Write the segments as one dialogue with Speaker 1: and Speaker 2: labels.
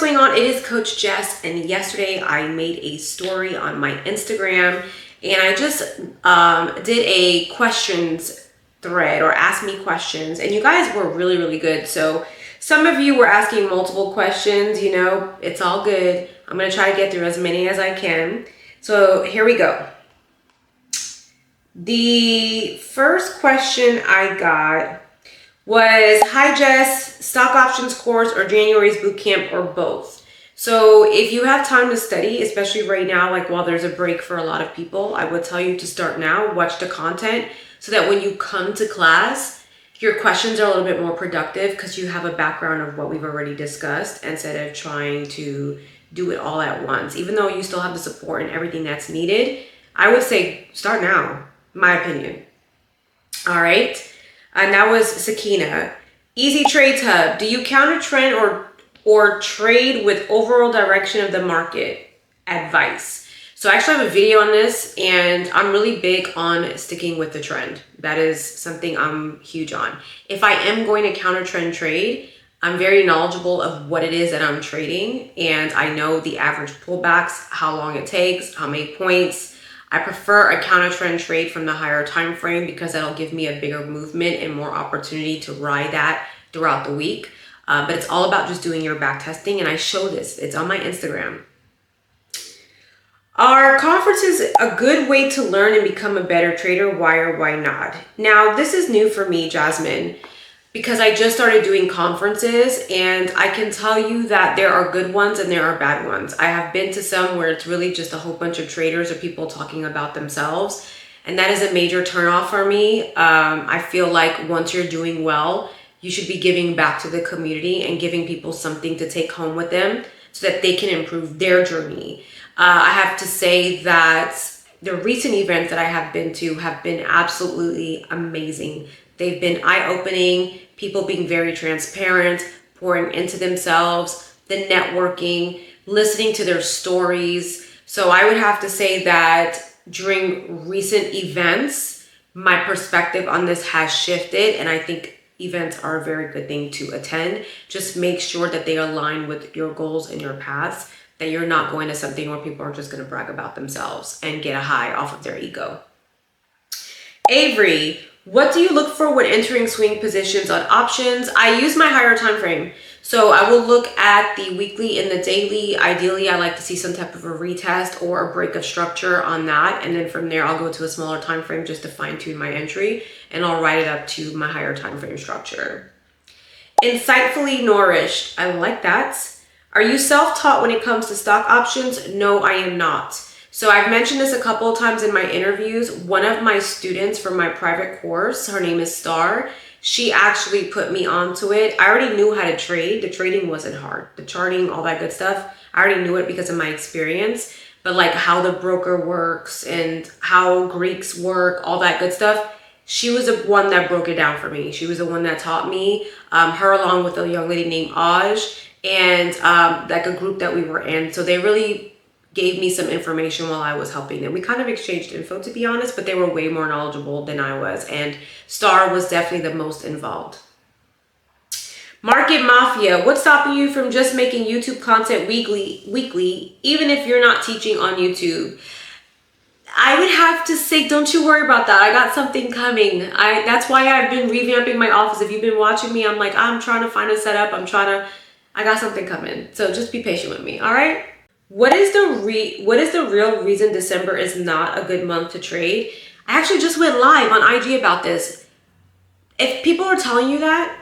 Speaker 1: going on? It is Coach Jess, and yesterday I made a story on my Instagram, and I just did a questions thread, or ask me questions, and you guys were really, really good. So some of you were asking multiple questions. You know, it's all good. I'm going to try to get through as many as I can. So here we go. The first question I got was, hi Jess, stock options course or January's bootcamp or both? So if you have time to study, especially right now, like while there's a break for a lot of people, I would tell you to start now, watch the content so that when you come to class, your questions are a little bit more productive because you have a background of what we've already discussed instead of trying to do it all at once. Even though you still have the support and everything that's needed, I would say start now, my opinion. All right. And that was Sakina. Easy Trades Hub. Do you counter trend or trade with overall direction of the market? Advice. So I actually have a video on this, and I'm really big on sticking with the trend. That is something I'm huge on. If I am going to counter trend trade, I'm very knowledgeable of what it is that I'm trading, and I know the average pullbacks, how long it takes, how many points. I prefer a counter trend trade from the higher time frame because that'll give me a bigger movement and more opportunity to ride that throughout the week. But it's all about just doing your back testing, and I show this. It's on my Instagram. Are conferences a good way to learn and become a better trader? Why or why not? Now, this is new for me, Jasmine, because I just started doing conferences, and I can tell you that there are good ones and there are bad ones. I have been to some where it's really just a whole bunch of traders or people talking about themselves, and that is a major turnoff for me. I feel like once you're doing well, you should be giving back to the community and giving people something to take home with them so that they can improve their journey. I have to say that the recent events that I have been to have been absolutely amazing. They've been eye-opening, people being very transparent, pouring into themselves, the networking, listening to their stories. So I would have to say that during recent events, my perspective on this has shifted, and I think events are a very good thing to attend. Just make sure that they align with your goals and your paths, that you're not going to something where people are just going to brag about themselves and get a high off of their ego. Avery, what do you look for when entering swing positions on options? I use my higher time frame. So I will look at the weekly and the daily. Ideally, I like to see some type of a retest or a break of structure on that. And then from there, I'll go to a smaller time frame just to fine tune my entry, and I'll write it up to my higher time frame structure. Insightfully nourished. I like that. Are you self-taught when it comes to stock options? No, I am not. So I've mentioned this a couple of times in my interviews. One of my students from my private course, her name is Star, she actually put me onto it. I already knew how to trade. The trading wasn't hard. The charting, all that good stuff, I already knew it because of my experience. But like how the broker works and how Greeks work, all that good stuff, she was the one that broke it down for me. She was the one that taught me, her along with a young lady named Aj, and like a group that we were in. So they really gave me some information while I was helping them. We kind of exchanged info, to be honest, but they were way more knowledgeable than I was. And Star was definitely the most involved. Market Mafia, what's stopping you from just making YouTube content weekly, even if you're not teaching on YouTube? I would have to say, don't you worry about that. I got something coming. That's why I've been revamping my office. If you've been watching me, I'm trying to find a setup. I got something coming. So just be patient with me, all right? What is the real reason December is not a good month to trade? I actually just went live on IG about this. If people are telling you that,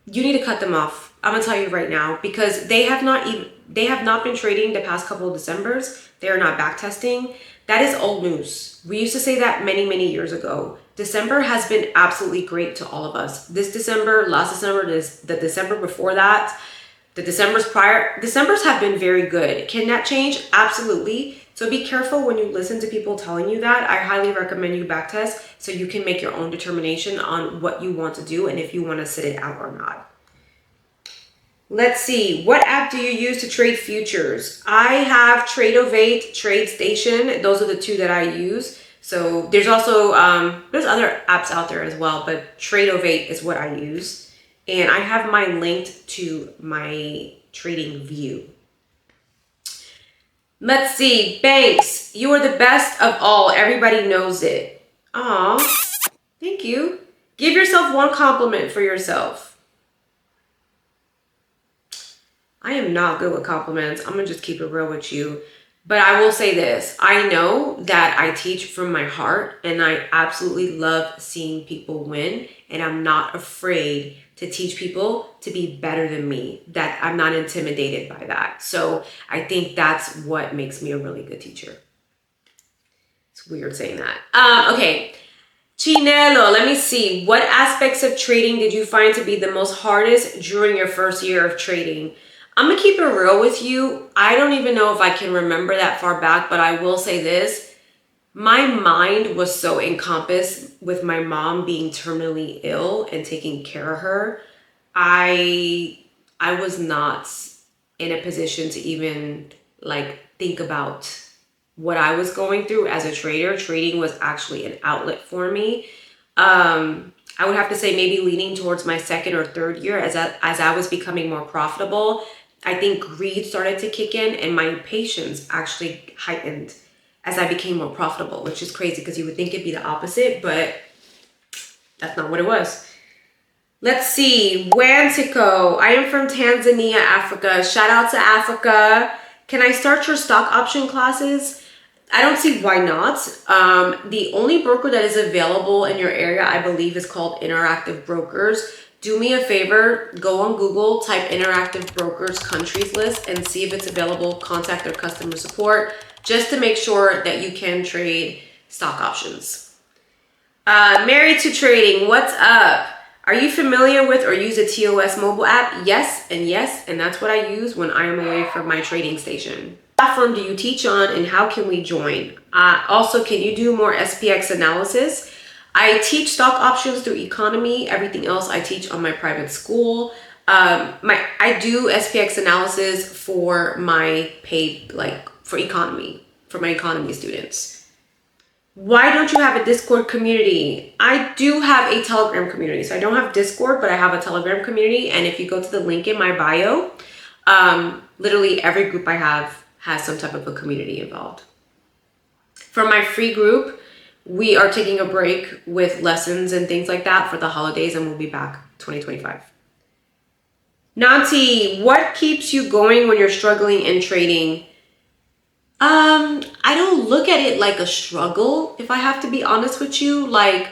Speaker 1: you need to cut them off. I'm gonna tell you right now, because they have not been trading the past couple of Decembers. They are not back testing. That is old news. We used to say that many, many years ago. December has been absolutely great to all of us. This December, last December, the December before that, the Decembers prior, Decembers have been very good. Can that change? Absolutely. So be careful when you listen to people telling you that. I highly recommend you backtest so you can make your own determination on what you want to do and if you want to sit it out or not. Let's see. What app do you use to trade futures? I have Tradeovate, TradeStation. Those are the two that I use. So there's also, there's other apps out there as well, but Tradeovate is what I use. And I have mine linked to my trading view. Let's see. Banks, you are the best of all. Everybody knows it. Aw, thank you. Give yourself one compliment for yourself. I am not good with compliments. I'm going to just keep it real with you. But I will say this. I know that I teach from my heart, and I absolutely love seeing people win. And I'm not afraid to teach people to be better than me. That I'm not intimidated by that. So I think that's what makes me a really good teacher. It's weird saying that. Okay. Chinelo, let me see. What aspects of trading did you find to be the most hardest during your first year of trading? I'm going to keep it real with you. I don't even know if I can remember that far back, but I will say this. My mind was so encompassed with my mom being terminally ill and taking care of her. I was not in a position to even think about what I was going through as a trader. Trading was actually an outlet for me. I would have to say maybe leaning towards my second or third year as I was becoming more profitable. I think greed started to kick in and my patience actually heightened as I became more profitable, which is crazy because you would think it'd be the opposite, but that's not what it was. Let's see. Wantico, I am from Tanzania, Africa. Shout out to Africa. Can I start your stock option classes? I don't see why not. The only broker that is available in your area, I believe, is called Interactive Brokers. Do me a favor, go on Google, type Interactive Brokers countries list and see if it's available. Contact their customer support just to make sure that you can trade stock options. Married to trading, what's up? Are you familiar with or use a TOS mobile app? Yes, and that's what I use when I am away from my trading station. What platform do you teach on and how can we join? Also, can you do more SPX analysis? I teach stock options through economy. Everything else I teach on my private school. I do SPX analysis for my paid, for economy, for my economy students. Why don't you have a Discord community? I do have a Telegram community. So I don't have Discord, but I have a Telegram community. And if you go to the link in my bio, literally every group I have has some type of a community involved. For my free group, we are taking a break with lessons and things like that for the holidays, and we'll be back 2025. Nanti, what keeps you going when you're struggling in trading? I don't look at it like a struggle, if I have to be honest with you. I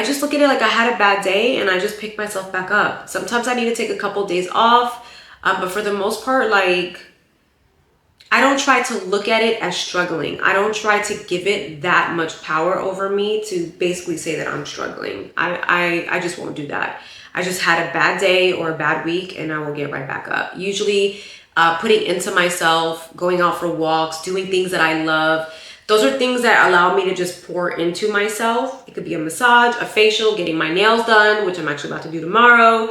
Speaker 1: just look at it like I had a bad day and I just pick myself back up. Sometimes I need to take a couple days off, but for the most part, I don't try to look at it as struggling. I don't try to give it that much power over me to basically say that I'm struggling. I just won't do that. I just had a bad day or a bad week and I will get right back up. Usually putting into myself, going out for walks, doing things that I love. Those are things that allow me to just pour into myself. It could be a massage, a facial, getting my nails done, which I'm actually about to do tomorrow.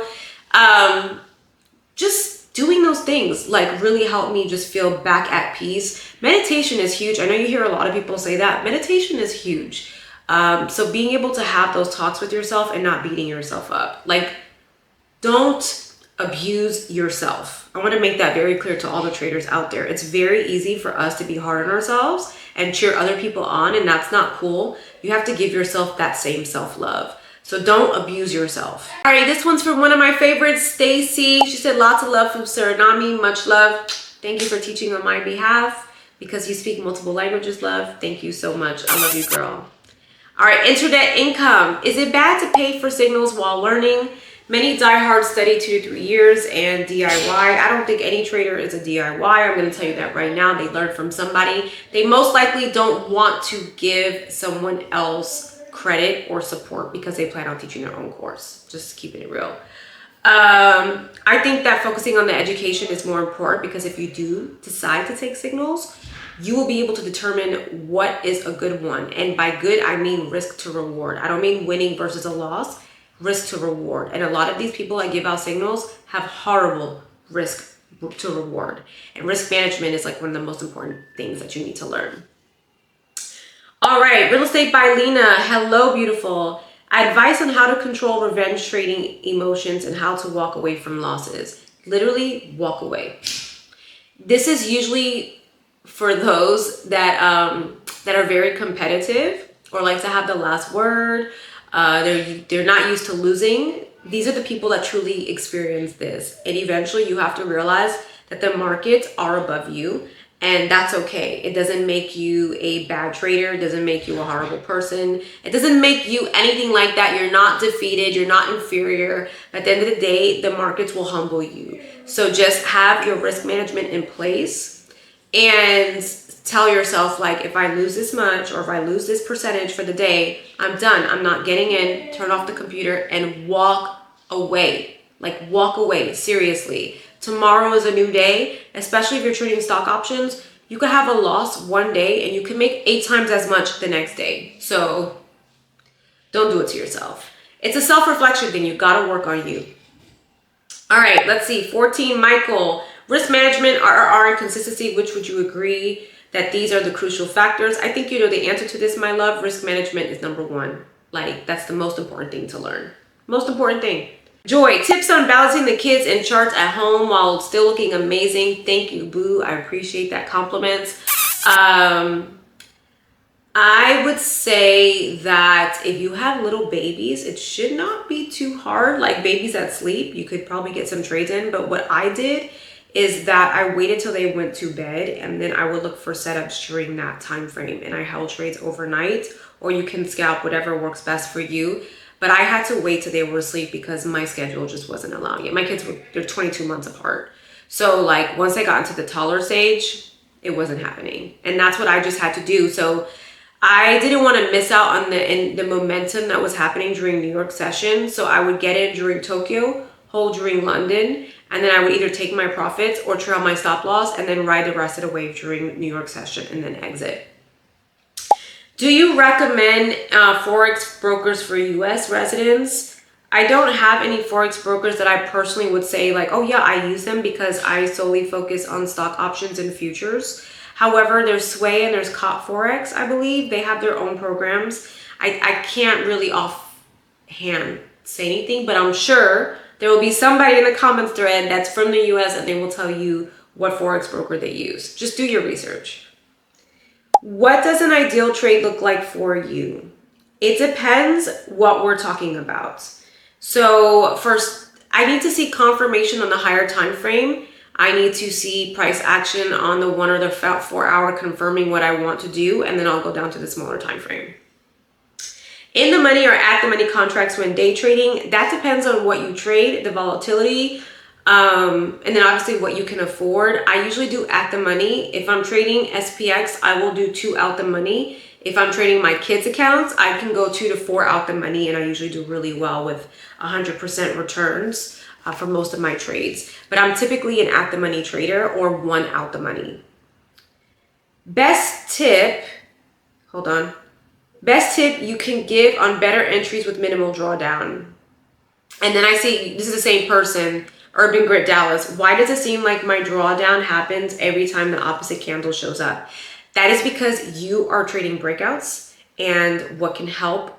Speaker 1: Just doing those things really help me just feel back at peace. Meditation is huge. I know you hear a lot of people say that. Meditation is huge. So being able to have those talks with yourself and not beating yourself up. Don't abuse yourself. I want to make that very clear to all the traders out there. It's very easy for us to be hard on ourselves and cheer other people on, and that's not cool. You have to give yourself that same self-love. So don't abuse yourself. All right, this one's from one of my favorites, Stacy. She said, lots of love from Suriname, much love. Thank you for teaching on my behalf because you speak multiple languages, love. Thank you so much. I love you, girl. All right, internet income. Is it bad to pay for signals while learning? Many diehards study 2 to 3 years and DIY. I don't think any trader is a DIY. I'm going to tell you that right now. They learn from somebody. They most likely don't want to give someone else credit or support because they plan on teaching their own course. Just keeping it real. I think that focusing on the education is more important because if you do decide to take signals, you will be able to determine what is a good one. And by good, I mean risk to reward. I don't mean winning versus a loss. Risk to reward. And a lot of these people that give out signals have horrible risk to reward. And risk management is one of the most important things that you need to learn. All right, Real Estate by Lena. Hello, beautiful. Advice on how to control revenge trading emotions and how to walk away from losses. Literally walk away. This is usually for those that are very competitive or like to have the last word. They're not used to losing. These are the people that truly experience this. And eventually you have to realize that the markets are above you, and that's okay. It doesn't make you a bad trader. It doesn't make you a horrible person. It doesn't make you anything like that. You're not defeated. You're not inferior. At the end of the day, the markets will humble you. So just have your risk management in place and tell yourself, like, if I lose this much or if I lose this percentage for the day, I'm done. I'm not getting in. Turn off the computer and walk away. Like, walk away, seriously. Tomorrow is a new day, especially if you're trading stock options. You could have a loss one day and you can make 8 times as much the next day. So don't do it to yourself. It's a self-reflection thing. You gotta work on you. All right, let's see. 14, Michael. Risk management, RRR, and consistency. Which would you agree that these are the crucial factors? I think you know the answer to this, my love. Risk management is number 1. Like, that's the most important thing to learn. Most important thing. Joy, tips on balancing the kids and charts at home while still looking amazing. Thank you, boo. I appreciate that compliment. I would say that if you have little babies, it should not be too hard. Like babies that sleep, you could probably get some trades in. But what I did is that I waited till they went to bed, and then I would look for setups during that time frame, and I held trades overnight, or you can scalp whatever works best for you. But I had to wait till they were asleep because my schedule just wasn't allowing it. My kids they're 22 months apart. So like once I got into the taller stage, it wasn't happening. And that's what I just had to do. So I didn't want to miss out on the momentum that was happening during New York session. So I would get in during Tokyo, hold during London, and then I would either take my profits or trail my stop loss and then ride the rest of the wave during New York session and then exit. Do you recommend Forex brokers for US residents? I don't have any Forex brokers that I personally would say like, oh yeah, I use them because I solely focus on stock options and futures. However, there's Sway and there's Cop Forex, I believe. They have their own programs. I can't really offhand say anything, but I'm sure there will be somebody in the comments thread that's from the US and they will tell you what Forex broker they use. Just do your research. What does an ideal trade look like for you? It depends what we're talking about. So first, I need to see confirmation on the higher time frame. I need to see price action on the 1 or the 4 hour confirming what I want to do, and then I'll go down to the smaller time frame. In the money or at the money contracts when day trading, that depends on what you trade, the volatility, and then obviously what you can afford. I usually do at the money. If I'm trading SPX, I will do 2 out the money. If I'm trading my kids' accounts, I can go 2 to 4 out the money, and I usually do really well with 100% returns for most of my trades. But I'm typically an at the money trader or 1 out the money. Best tip you can give on better entries with minimal drawdown. And then I see, this is the same person, Urban Grit Dallas. Why does it seem like my drawdown happens every time the opposite candle shows up? That is because you are trading breakouts, and what can help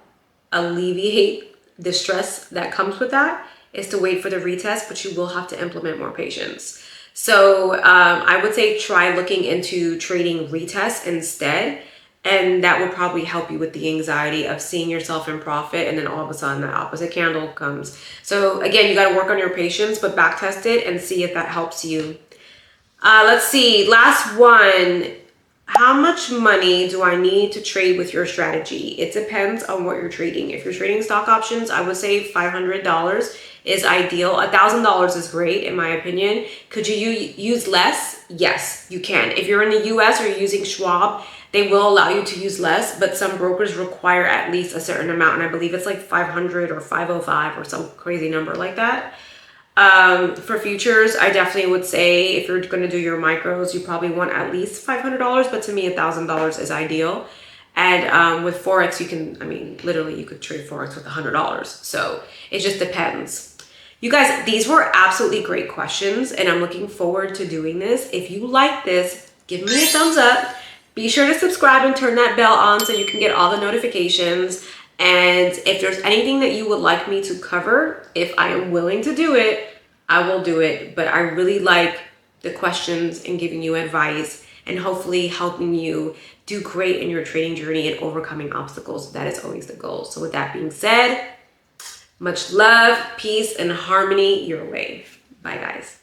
Speaker 1: alleviate the stress that comes with that is to wait for the retest, but you will have to implement more patience. So I would say try looking into trading retests instead, and that would probably help you with the anxiety of seeing yourself in profit and then all of a sudden the opposite candle comes. So again, you got to work on your patience, but backtest it and see if that helps you. Let's see, last one. How much money do I need to trade with your strategy? It depends on what you're trading. If you're trading stock options, I would say $500 is ideal. $1,000 is great in my opinion. Could you use less? Yes, you can. If you're in the US or you're using Schwab, they will allow you to use less, but some brokers require at least a certain amount, and I believe it's like 500 or 505 or some crazy number like that. For futures, I definitely would say if you're going to do your micros, you probably want at least $500, but to me, $1,000 is ideal. And with Forex, you can, I mean, literally you could trade Forex with $100. So it just depends. You guys, these were absolutely great questions, and I'm looking forward to doing this. If you like this, give me a thumbs up. Be sure to subscribe and turn that bell on so you can get all the notifications. And if there's anything that you would like me to cover, if I am willing to do it, I will do it. But I really like the questions and giving you advice and hopefully helping you do great in your trading journey and overcoming obstacles. That is always the goal. So with that being said, much love, peace, and harmony your way. Bye, guys.